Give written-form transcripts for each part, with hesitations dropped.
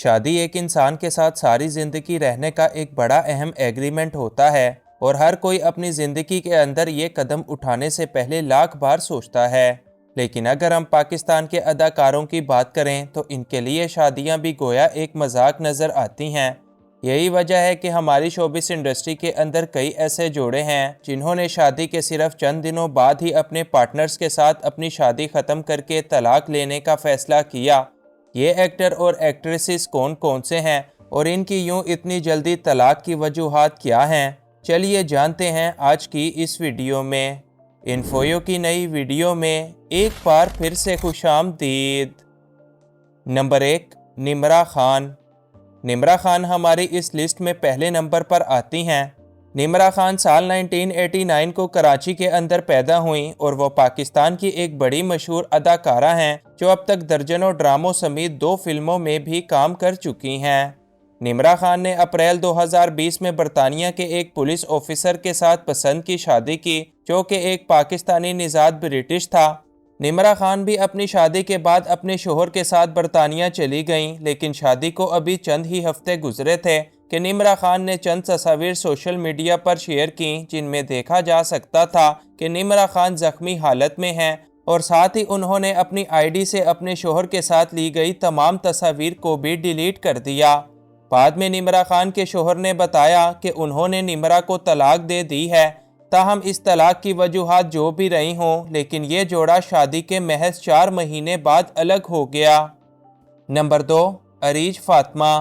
شادی ایک انسان کے ساتھ ساری زندگی رہنے کا ایک بڑا اہم ایگریمنٹ ہوتا ہے اور ہر کوئی اپنی زندگی کے اندر یہ قدم اٹھانے سے پہلے لاکھ بار سوچتا ہے۔ لیکن اگر ہم پاکستان کے اداکاروں کی بات کریں تو ان کے لیے شادیاں بھی گویا ایک مذاق نظر آتی ہیں۔ یہی وجہ ہے کہ ہماری شوبز انڈسٹری کے اندر کئی ایسے جوڑے ہیں جنہوں نے شادی کے صرف چند دنوں بعد ہی اپنے پارٹنرز کے ساتھ اپنی شادی ختم کر کے طلاق لینے کا فیصلہ کیا۔ یہ ایکٹر اور ایکٹریسز کون کون سے ہیں اور ان کی یوں اتنی جلدی طلاق کی وجوہات کیا ہیں؟ چلیے جانتے ہیں آج کی اس ویڈیو میں۔ انفویو کی نئی ویڈیو میں ایک بار پھر سے خوش آمدید۔ نمبر 1، نمرا خان۔ نمرا خان ہماری اس لسٹ میں پہلے نمبر پر آتی ہیں۔ نمرا خان سال 1989 کو کراچی کے اندر پیدا ہوئیں اور وہ پاکستان کی ایک بڑی مشہور اداکارہ ہیں جو اب تک درجنوں ڈراموں سمیت 2 فلموں میں بھی کام کر چکی ہیں۔ نمرا خان نے اپریل 2020 میں برطانیہ کے ایک پولیس آفیسر کے ساتھ پسند کی شادی کی جو کہ ایک پاکستانی نژاد برٹش تھا۔ نمرا خان بھی اپنی شادی کے بعد اپنے شوہر کے ساتھ برطانیہ چلی گئیں، لیکن شادی کو ابھی چند ہی ہفتے گزرے تھے کہ نمرا خان نے چند تصاویر سوشل میڈیا پر شیئر کیں جن میں دیکھا جا سکتا تھا کہ نمرا خان زخمی حالت میں ہیں، اور ساتھ ہی انہوں نے اپنی آئی ڈی سے اپنے شوہر کے ساتھ لی گئی تمام تصاویر کو بھی ڈیلیٹ کر دیا۔ بعد میں نمرا خان کے شوہر نے بتایا کہ انہوں نے نمرا کو طلاق دے دی ہے۔ تاہم اس طلاق کی وجوہات جو بھی رہی ہوں، لیکن یہ جوڑا شادی کے محض 4 مہینے بعد الگ ہو گیا۔ نمبر 2، عریج فاطمہ۔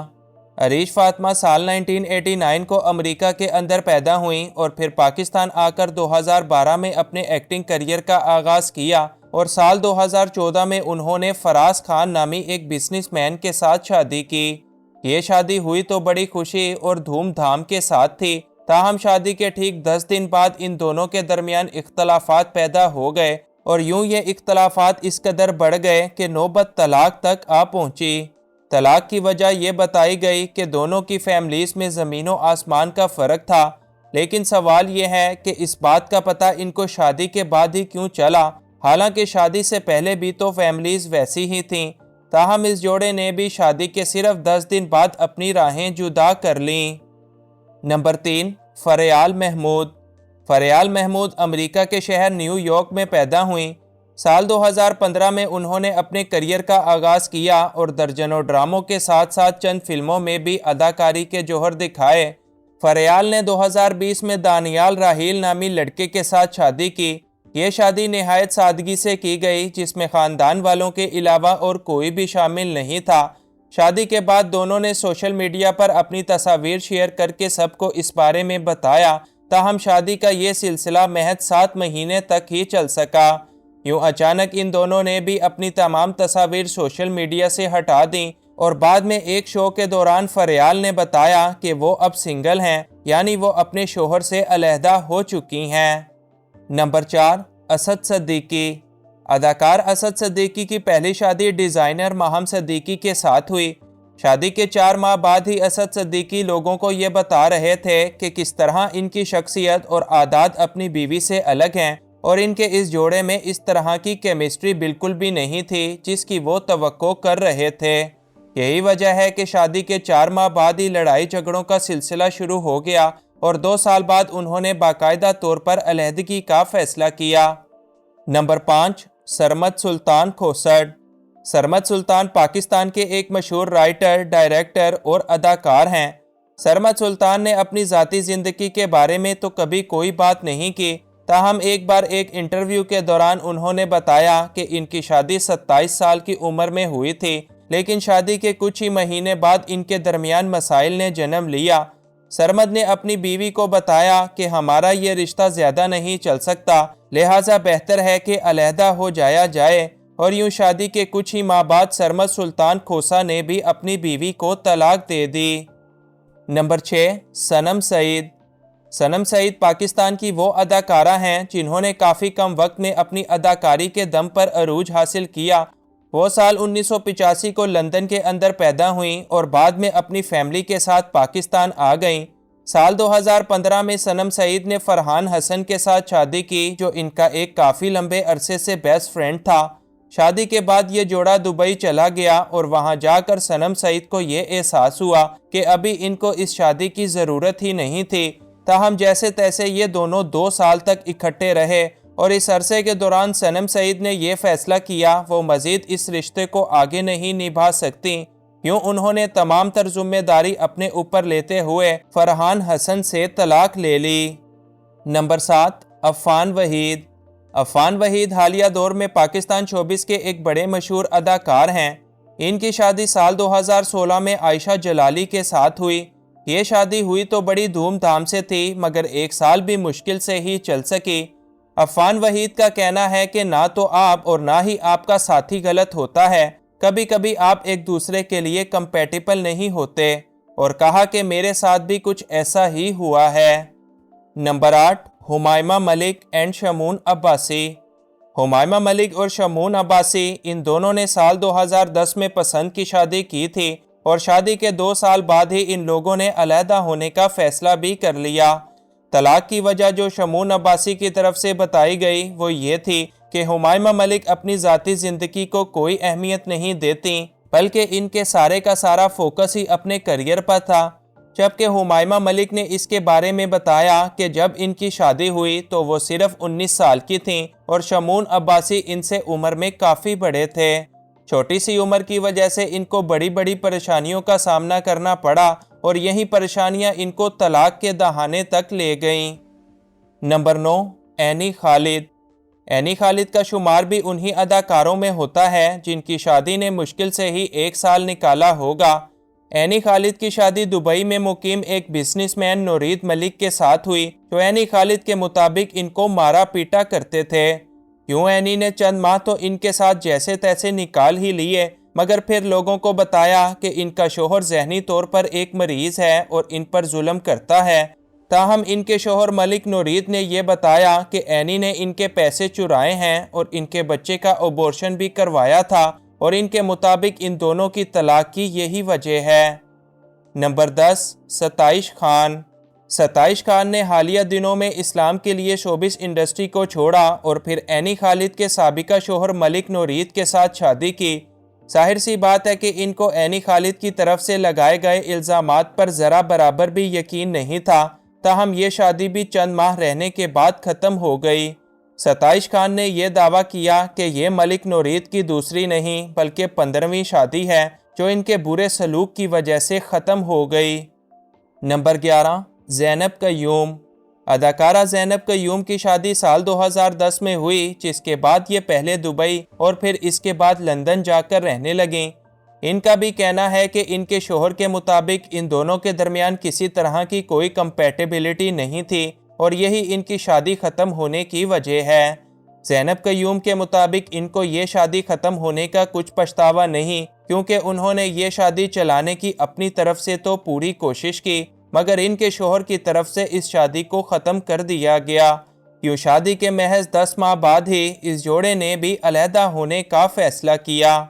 عریج فاطمہ سال 1989 کو امریکہ کے اندر پیدا ہوئیں اور پھر پاکستان آ کر 2012 میں اپنے ایکٹنگ کیریئر کا آغاز کیا، اور سال 2014 میں انہوں نے فراز خان نامی ایک بزنس مین کے ساتھ شادی کی۔ یہ شادی ہوئی تو بڑی خوشی اور دھوم دھام کے ساتھ تھی، تاہم شادی کے ٹھیک 10 دن بعد ان دونوں کے درمیان اختلافات پیدا ہو گئے، اور یوں یہ اختلافات اس قدر بڑھ گئے کہ نوبت طلاق تک آ پہنچی۔ طلاق کی وجہ یہ بتائی گئی کہ دونوں کی فیملیز میں زمین و آسمان کا فرق تھا، لیکن سوال یہ ہے کہ اس بات کا پتہ ان کو شادی کے بعد ہی کیوں چلا، حالانکہ شادی سے پہلے بھی تو فیملیز ویسی ہی تھیں۔ تاہم اس جوڑے نے بھی شادی کے صرف 10 دن بعد اپنی راہیں جدا کر لیں۔ نمبر 3، فریال محمود۔ فریال محمود امریکہ کے شہر نیو یارک میں پیدا ہوئیں۔ سال 2015 میں انہوں نے اپنے کیریئر کا آغاز کیا اور درجنوں ڈراموں کے ساتھ ساتھ چند فلموں میں بھی اداکاری کے جوہر دکھائے۔ فریال نے 2020 میں دانیال راحیل نامی لڑکے کے ساتھ شادی کی۔ یہ شادی نہایت سادگی سے کی گئی، جس میں خاندان والوں کے علاوہ اور کوئی بھی شامل نہیں تھا۔ شادی کے بعد دونوں نے سوشل میڈیا پر اپنی تصاویر شیئر کر کے سب کو اس بارے میں بتایا، تاہم شادی کا یہ سلسلہ محض 7 مہینے تک ہی چل سکا۔ یوں اچانک ان دونوں نے بھی اپنی تمام تصاویر سوشل میڈیا سے ہٹا دیں، اور بعد میں ایک شو کے دوران فریال نے بتایا کہ وہ اب سنگل ہیں، یعنی وہ اپنے شوہر سے علیحدہ ہو چکی ہیں۔ نمبر 4، اسد صدیقی۔ اداکار اسد صدیقی کی پہلی شادی ڈیزائنر ماہم صدیقی کے ساتھ ہوئی۔ شادی کے 4 ماہ بعد ہی اسد صدیقی لوگوں کو یہ بتا رہے تھے کہ کس طرح ان کی شخصیت اور عادات اپنی بیوی سے الگ ہیں، اور ان کے اس جوڑے میں اس طرح کی کیمسٹری بالکل بھی نہیں تھی جس کی وہ توقع کر رہے تھے۔ یہی وجہ ہے کہ شادی کے 4 ماہ بعد ہی لڑائی جھگڑوں کا سلسلہ شروع ہو گیا، اور 2 سال بعد انہوں نے باقاعدہ طور پر علیحدگی کا فیصلہ کیا۔ نمبر 5، سرمد سلطان کھوسر۔ سرمد سلطان پاکستان کے ایک مشہور رائٹر، ڈائریکٹر اور اداکار ہیں۔ سرمد سلطان نے اپنی ذاتی زندگی کے بارے میں تو کبھی کوئی بات نہیں کی، تاہم ایک بار ایک انٹرویو کے دوران انہوں نے بتایا کہ ان کی شادی 27 سال کی عمر میں ہوئی تھی، لیکن شادی کے کچھ ہی مہینے بعد ان کے درمیان مسائل نے جنم لیا۔ سرمد نے اپنی بیوی کو بتایا کہ ہمارا یہ رشتہ زیادہ نہیں چل سکتا، لہٰذا بہتر ہے کہ علیحدہ ہو جایا جائے، اور یوں شادی کے کچھ ہی ماہ بعد سرمد سلطان کھوسا نے بھی اپنی بیوی کو طلاق دے دی۔ نمبر 6، صنم سعید۔ صنم سعید پاکستان کی وہ اداکارہ ہیں جنہوں نے کافی کم وقت میں اپنی اداکاری کے دم پر عروج حاصل کیا۔ وہ سال 1985 کو لندن کے اندر پیدا ہوئیں اور بعد میں اپنی فیملی کے ساتھ پاکستان آ گئیں۔ سال 2015 میں صنم سعید نے فرحان حسن کے ساتھ شادی کی، جو ان کا ایک کافی لمبے عرصے سے بیسٹ فرینڈ تھا۔ شادی کے بعد یہ جوڑا دبئی چلا گیا اور وہاں جا کر صنم سعید کو یہ احساس ہوا کہ ابھی ان کو اس شادی کی ضرورت ہی نہیں تھی۔ تاہم جیسے تیسے یہ دونوں 2 سال تک اکٹھے رہے اور اس عرصے کے دوران صنم سعید نے یہ فیصلہ کیا وہ مزید اس رشتے کو آگے نہیں نبھا سکتی۔ یوں انہوں نے تمام تر ذمہ داری اپنے اوپر لیتے ہوئے فرحان حسن سے طلاق لے لی۔ نمبر 7، عفان وحید۔ عفان وحید حالیہ دور میں پاکستان شوبز کے ایک بڑے مشہور اداکار ہیں۔ ان کی شادی سال 2016 میں عائشہ جلالی کے ساتھ ہوئی۔ یہ شادی ہوئی تو بڑی دھوم دھام سے تھی مگر 1 سال بھی مشکل سے ہی چل سکی۔ عفان وحید کا کہنا ہے کہ نہ تو آپ اور نہ ہی آپ کا ساتھی غلط ہوتا ہے، کبھی کبھی آپ ایک دوسرے کے لیے کمپیٹیبل نہیں ہوتے، اور کہا کہ میرے ساتھ بھی کچھ ایسا ہی ہوا ہے۔ نمبر 8، حمائمہ ملک اینڈ شمعون عباسی۔ حمائمہ ملک اور شمعون عباسی ان دونوں نے سال 2010 میں پسند کی شادی کی تھی اور شادی کے 2 سال بعد ہی ان لوگوں نے علیحدہ ہونے کا فیصلہ بھی کر لیا۔ طلاق کی وجہ جو شمعون عباسی کی طرف سے بتائی گئی وہ یہ تھی کہ حمائمہ ملک اپنی ذاتی زندگی کو کوئی اہمیت نہیں دیتی، بلکہ ان کے سارے کا سارا فوکس ہی اپنے کریئر پر تھا، جبکہ حمائمہ ملک نے اس کے بارے میں بتایا کہ جب ان کی شادی ہوئی تو وہ صرف 19 سال کی تھیں اور شمعون عباسی ان سے عمر میں کافی بڑے تھے۔ چھوٹی سی عمر کی وجہ سے ان کو بڑی بڑی پریشانیوں کا سامنا کرنا پڑا اور یہی پریشانیاں ان کو طلاق کے دہانے تک لے گئیں۔ نمبر 9، عینی خالد۔ عینی خالد کا شمار بھی انہی اداکاروں میں ہوتا ہے جن کی شادی نے مشکل سے ہی 1 سال نکالا ہوگا۔ عینی خالد کی شادی دبئی میں مقیم ایک بزنس مین نورید ملک کے ساتھ ہوئی جو عینی خالد کے مطابق ان کو مارا پیٹا کرتے تھے۔ یوں عینی نے چند ماہ تو ان کے ساتھ جیسے تیسے نکال ہی لیے مگر پھر لوگوں کو بتایا کہ ان کا شوہر ذہنی طور پر ایک مریض ہے اور ان پر ظلم کرتا ہے۔ تاہم ان کے شوہر ملک نورید نے یہ بتایا کہ عینی نے ان کے پیسے چرائے ہیں اور ان کے بچے کا ابورشن بھی کروایا تھا اور ان کے مطابق ان دونوں کی طلاق کی یہی وجہ ہے۔ نمبر 10، ستائش خان۔ ستائش خان نے حالیہ دنوں میں اسلام کے لیے شوبز انڈسٹری کو چھوڑا اور پھر عینی خالد کے سابقہ شوہر ملک نورید کے ساتھ شادی کی۔ ظاہر سی بات ہے کہ ان کو عینی خالد کی طرف سے لگائے گئے الزامات پر ذرا برابر بھی یقین نہیں تھا، تاہم یہ شادی بھی چند ماہ رہنے کے بعد ختم ہو گئی۔ ستائش خان نے یہ دعویٰ کیا کہ یہ ملک نورید کی دوسری نہیں بلکہ 15ویں شادی ہے جو ان کے برے سلوک کی وجہ سے ختم ہو گئی۔ نمبر 11، زینب قیوم۔ اداکارہ زینب قیوم کی شادی سال 2010 میں ہوئی جس کے بعد یہ پہلے دبئی اور پھر اس کے بعد لندن جا کر رہنے لگیں۔ ان کا بھی کہنا ہے کہ ان کے شوہر کے مطابق ان دونوں کے درمیان کسی طرح کی کوئی کمپیٹیبلٹی نہیں تھی اور یہی ان کی شادی ختم ہونے کی وجہ ہے۔ زینب قیوم کے مطابق ان کو یہ شادی ختم ہونے کا کچھ پچھتاوا نہیں کیونکہ انہوں نے یہ شادی چلانے کی اپنی طرف سے تو پوری کوشش کی مگر ان کے شوہر کی طرف سے اس شادی کو ختم کر دیا گیا۔ یوں شادی کے محض 10 ماہ بعد ہی اس جوڑے نے بھی علیحدہ ہونے کا فیصلہ کیا۔